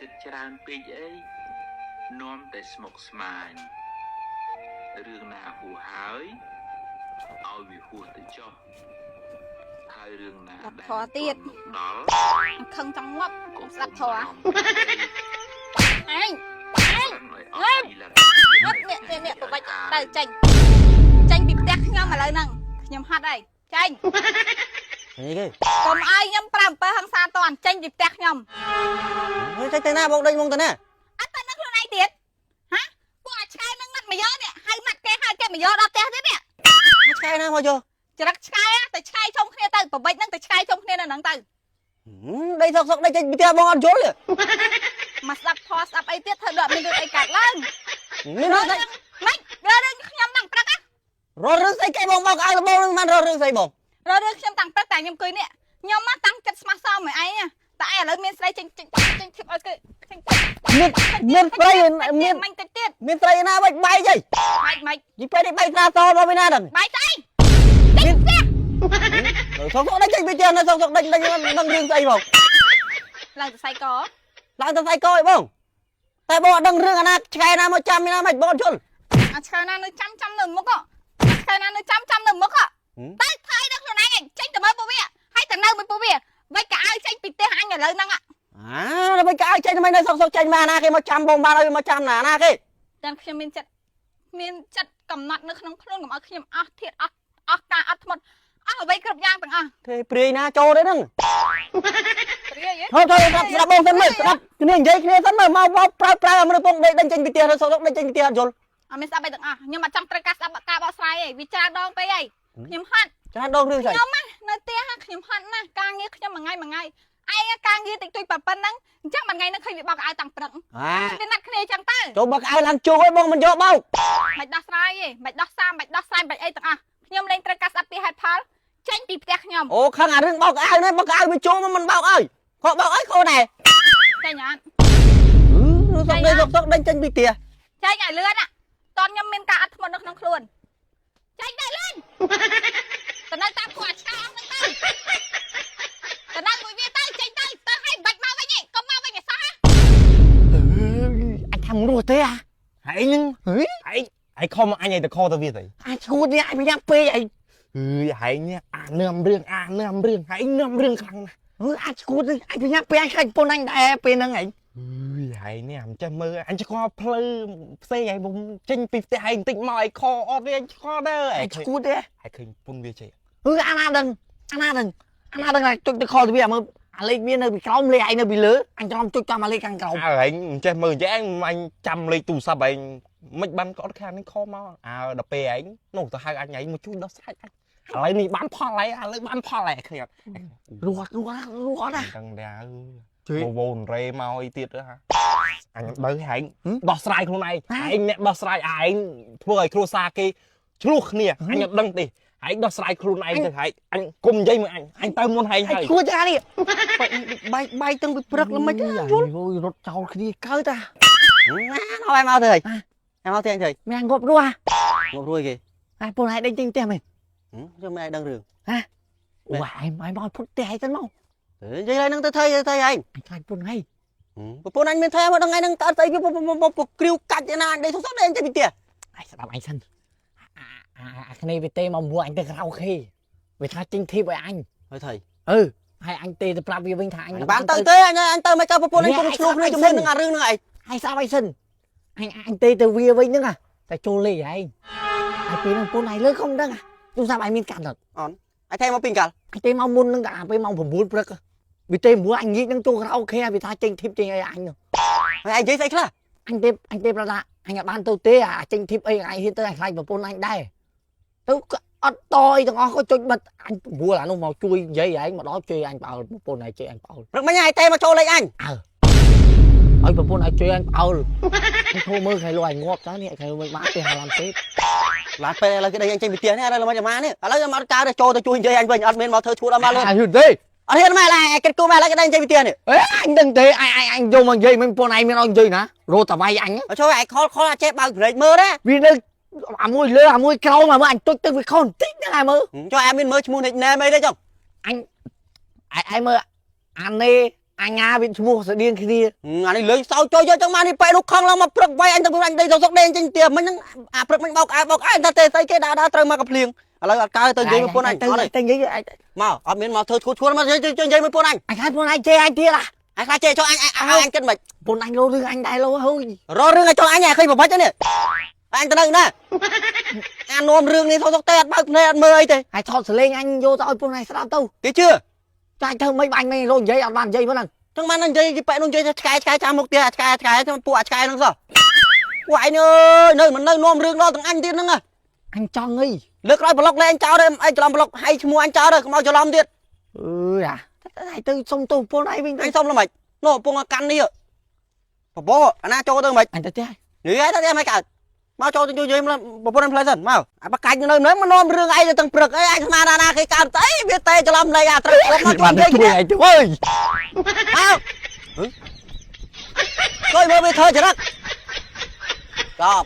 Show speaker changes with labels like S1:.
S1: គិតច្រើនពេកអីនាំតែស្មុគស្មាញរឿងណាហួសហើយឲ្យវាហួសទៅចុះហើយរឿងណាដែលទៀតដល់
S2: ខឹងចង់ងាប់ស្ដាប់ធរអញនេះប្រវិចទៅចេញពីផ្ទះខ្ញុំឥឡូវហ្នឹងខ្ញុំហត់ហើយចេញ
S3: នេះគេ
S2: កុំឲ្យខ្ញុំប្រាំអំពើហិង្សាតន់ចេញពីផ្ទះខ្ញុំ
S3: ចេញទៅណាបងដេញមកទៅណា
S2: អត់ទៅនឹងខ្លួនឯងទៀតហាពួកអាឆ្កែនឹងណាត់មកយកនេះហៅណាត់គេមកយកដល់ផ្ទះទៀតនេះ
S3: ឆ្កែណាមកយក
S2: ចរិតឆ្កែតែឆ្កែជុំគ្នាទៅប្រវិចហ្នឹងតែឆ្កែជុំគ្នានៅហ្នឹងទៅ
S3: ដេញសុកដេញចេញពីផ្ទះបងអត់យល់
S2: មកស្ដាប់ផស្ដាប់អីទៀតធ្វើដល់មានរឿងអីកាត់ឡើង
S3: មានរឿងស្អី
S2: មិនរឿងខ្ញុំតាំងព្រឹក
S3: រត់រឿងស្អីគេបងមកឲ្យលបងមិនរត់រឿងស្អីបង
S2: រត់រឿងខ្ញុំតាំងព្រឹកតែខ្ញុំអង្គុយនេះខ្ញុំមកតាំងចិត្តស្មាស់សមមួយឯងតែឥឡូវមានស្រីចេញធីបឲ្យគឺ
S3: មានស្រី
S2: មានមិនតិចទៀត
S3: មានស្រីណាបែកបែកអី
S2: មិន
S3: និយាយពេលនេះបែកស្រាសមកពីណាដល់
S2: បែកស្អីចេញផ្ទះ
S3: សុកដេញចេញពីផ្ទះនៅសុកដេញដឹងរឿងស្អីបង
S2: ឡើងទៅសៃក
S3: ឡើងទៅសៃកអីបងតែបងអត់ដឹងរឿងអាណាឆ្កែណាមកចាំណាមិនបងយល់
S2: អាឆ្កែណានៅចាំនៅមុខឆ្កែណានៅចាំនៅមុខតែថៃដល់ខ្លួនឯងចេញទៅមើលពួកវាហើយទៅនៅមួយពួកវាមិនក៏ឲ្យចេញពីផ្ទះអញឥឡូវហ្នឹង
S3: ដល់មិនក៏ឲ្យចេញមិននៅសុកចេញមកណាគេមកចាំបងបានឲ្យមកចាំណាគេ
S2: តែខ្ញុំមានចិត្តកំណត់នៅក្នុងខ្លួនកុំឲ្យខ្ញុំអស់ធៀបអស់ការអត់ធ្មត់អស់អ្វីគ្រប់យ៉ាងទាំងអស់
S3: ទេព្រាយណាចូលទេហ្នឹង
S2: ព្រាយ
S3: ហូបទៅស្ដាប់បងសិនមើលស្ដាប់គ្នានិយាយគ្នាសិនមើលមកប្រើមនុស្សពងដេញចេញពីផ្ទះទៅសុកដេញចេញពីផ្ទះអត់យល់
S2: អត់មានស្ដាប់អីទាំងអស់ខ្ញុំអត់ចង់ត្រូវការស្ដាប់ការបកស្រាយឯងវាច្រើនដងពេកឯងខ្ញុំហត់
S3: ច្រើនដងរឿងស្អី
S2: ខ្ញុំនៅផ្ទះខ្ញុំហត់ណាស់ការងារខ្ញុំមួយថ្ងៃឯងការងារតិចតួចប៉ុណ្ណឹងអញ្ចឹងមួយថ្ងៃនឹងឃើញវាបោកឲ្យតាំងព្រឹកវាណាត់គ្នាអញ្ចឹងទៅ
S3: ចូលបោកឲ្យឡើងជួឲ្យបងមិនយកបោក
S2: មិនដោះស្រាយទេមិនដោះសារមិនដោះស្រាយមិនអីទាំងអស់ខ្ញុំលែងត្រូវការស្ដាប់ពីហេតុផលចេញពីផ្ទះខ្ញុំ
S3: អូខឹងអារឿងបោកឲ្យនេះបោកឲ្យវាចូលមកមិនបោកឲ្យខកបោកឲ្យខូនដែរ
S2: ចេញអត់
S3: សុកដេញចេញពីផ្ទះ
S2: ចេញឲ្យលឿនតនខ្ញុំមានការអត់ធ្មត់នៅក្នុងខ្លួនចេញទៅលឿនទៅនៅតាមគាត់ឆ្កែអស់ហ្នឹងទៅនៅមួយវាទៅចេញទៅឲ្យបាច់មកវិញឯងកុំមកវិញឯសោះ
S3: អញថាមនុស្សទេហើយនឹងហើយខំអញឲ្យទៅខទៅវាទៅអញឈួតនេះអញប្រញាប់ពេកអីហើយនេះអានឹមរឿងហើយនឹមរឿងខ្លាំងណាស់អញឈួតអញប្រញាប់ពេកអញខ្លាចប៉ុនអញដែរពេលហ្នឹងឯងហើយនេះអញចេះមើលអញឆ្កល់ផ្លូវផ្សេងហើយបងចេញពីផ្ទះឯងបន្តិចមកឲ្យខអត់វាឆ្កល់ដែរអញឈួតទេហើយឃើញពុនវាចេះអាណាដឹងតែចុចទៅខទៅវាមើលអាលេខវានៅពីក្រោមលេខឯងនៅពីលើអញច្រឡំចុចតាមអាលេខខាងក្រោមអើឯងមិនចេះមើលចេះអញចាំលេខទូរស័ព្ទឯងមិនបានក៏អត់ខាងនេះខមកដល់ពេលឯងនោះទៅហៅអញឯងមកជួយដោះស្រាយអញឥឡូវនេះបានផលហើយឥឡូវបានផលហើយឃើញអត់រស់ណាដឹងដែរជួយវោនរេមកអីទៀតហ៎អញបើហែងដោះស្រាយខ្លួនឯងឯងអ្នកដោះស្រាយឯងធ្វើឲ្យគ្រួសារគេឆ្លោះគ្នាអញអត់ដឹងទេឯងដោះស្រាយខ្លួនឯងទៅហើយអញគុំនិយាយមើលអញទៅមុនហែងហើយឈួតចានេះបែកតាំងពីព្រឹកល្មិចយល់រត់ចោលគ្នាកើតតាណាមកទៅហើយមកទៀតទៅមានងប់រស់គេហើយពុនឯងដេញទិញផ្ទះមែនខ្ញុំមិនឯងដឹងរឿងហ៎អូឯងមកពុតផ្ទះឯងទៅមកនិយាយហើយនឹងទៅធ្វើឯងអញខ្លាចពុនហើយប្រពន្ធអញមានធ្វើមកដល់ថ្ងៃហ្នឹងកើតស្អីវាគ្រាវកាច់ឯណាអញដេញសុំដេញចេញពីផ្ទះឯងស្ដាប់អញសិនអាគ្នាវាទេមកមួយអញទៅក្រៅខេវាថាចេញធីបឲ្យអញហើយថៃហើយអញទេទៅប្រាប់វាវិញថាអញបានទៅទេអញទៅមិនក៏ប្រពន្ធអញពុំឆ្លោះគ្នាជាមួយនឹងអារឿងហ្នឹងឯងហើយស្ដាប់អញសិនអញទេទៅវាវិញហ្នឹងតែចូលលេងឯងហើយពេលហ្នឹងពុនឯងលើខំដឹងទូរស័ព្ទឯងមានកាត់អត់អនអញទេមកពីកាលអញទេមកមុនហ្នឹងអាពេលម៉ោង9ព្រឹកវាទេមួយអញងាកនឹងចូលក្រៅខេវាថាចេញធីបចេញឲ្យអញនោះហើយអញនិយាយស្អីខ្លះអញទេប្រឡាអញអត់បានទៅទេអាចេញធីបអីអញហ៊ានទៅអញខ្លាចប្រពន្ធអញដែរទៅអត់តអីទាំងអស់ក៏ចុចបិទអញ9អានោះមកជួយនិយាយឯងមកដល់ជួយអញបោលប្រពន្ធឯងជួយអញបោលព្រឹកមិញឯងទេមកចូលលេងអញឲ្យប្រពន្ធឯងជួយអញបោលអញធូរមើលថ្ងៃលោកឯងងាប់តើនេះថ្ងៃមិនបានទេហាឡាំពេកឡាពេលឥឡូវគេដេញអញចេញពីផ្ទះនេះឥឡូវមកនេះឥឡូវមកការចូលទៅជួយនិយាយអញវិញអត់មានមកធ្វើឈួតអត់មកលើអញហ៊ឺទេអត់ហ៊ានមកឡើយគិតគូមកឡើយគេដេញចេញពីផ្ទះនេះអញដឹងទេអញយកមកនិយាយមិនប្រពន្ធឯងមានឲ្យនិយាយណារត់តវាយអញជួយឯងខលអាចចេះបើកប្រេកមើលណាវានៅអាមួយលើអាមួយក្រោមអាមើលអញទុចទៅវាខុសបន្តិចហ្នឹងឯងមើលចុះឯងមានមើលឈ្មោះនិចណែមអីទេចុះអញមើលអា anh Nga bị mua sợ điên kia
S4: anh đi lấy sao cho chẳng mà đi phải lúc không là mà prực vay anh thằng anh đây sọc đen trên tiền mình prực mình bọc anh ta tê tay cái đã trời mà gặp liền là cái tới dây với anh
S3: tên gì
S4: mà ở miền mà thôi chuột mà chơi dây với anh
S3: khai buôn anh chê anh kia là
S4: anh khai chơi cho anh cân mạch
S3: buôn anh lô rương anh đại lô thôi
S4: rồi rương cho anh nhà khi mà phải chứ nè anh ta nâng nè anh ôm rương đi thôi sọc tê bao này anh mơ ấy thế
S3: anh thọt lên anh vô tao buôn này sao tao
S4: cái chưa
S3: cho anh thơ mấy bánh này rồi dây ăn bàn dây với lần
S4: thằng man anh dây cái bẹ nó dây cái chạm một tia cái thằng bùa cái nó sao quậy ơi nơi mình nơi ôm rương lo thằng anh tiên nữa
S3: anh cho nghi
S4: lực rồi block lên anh cháu đây anh cho làm block hay mua anh cháu đây không bao giờ làmទៀត
S3: à thầy tư xong tôi buôn này mình
S4: anh xong là mày nó buông căn đi ạ bố anh cho tôi mày
S3: anh tới
S4: nghĩ ấy tao em hay cả mau cho tôi chơi mà bố anh play dần mau bắt cạnh nơi nếu mà nom rương ai là thằng prực ấy anh mà ra cái card tới biết tay cho làm này à trật nó chơi cái
S3: anh chú ơi
S4: sao coi mơ bị thơ chứ đó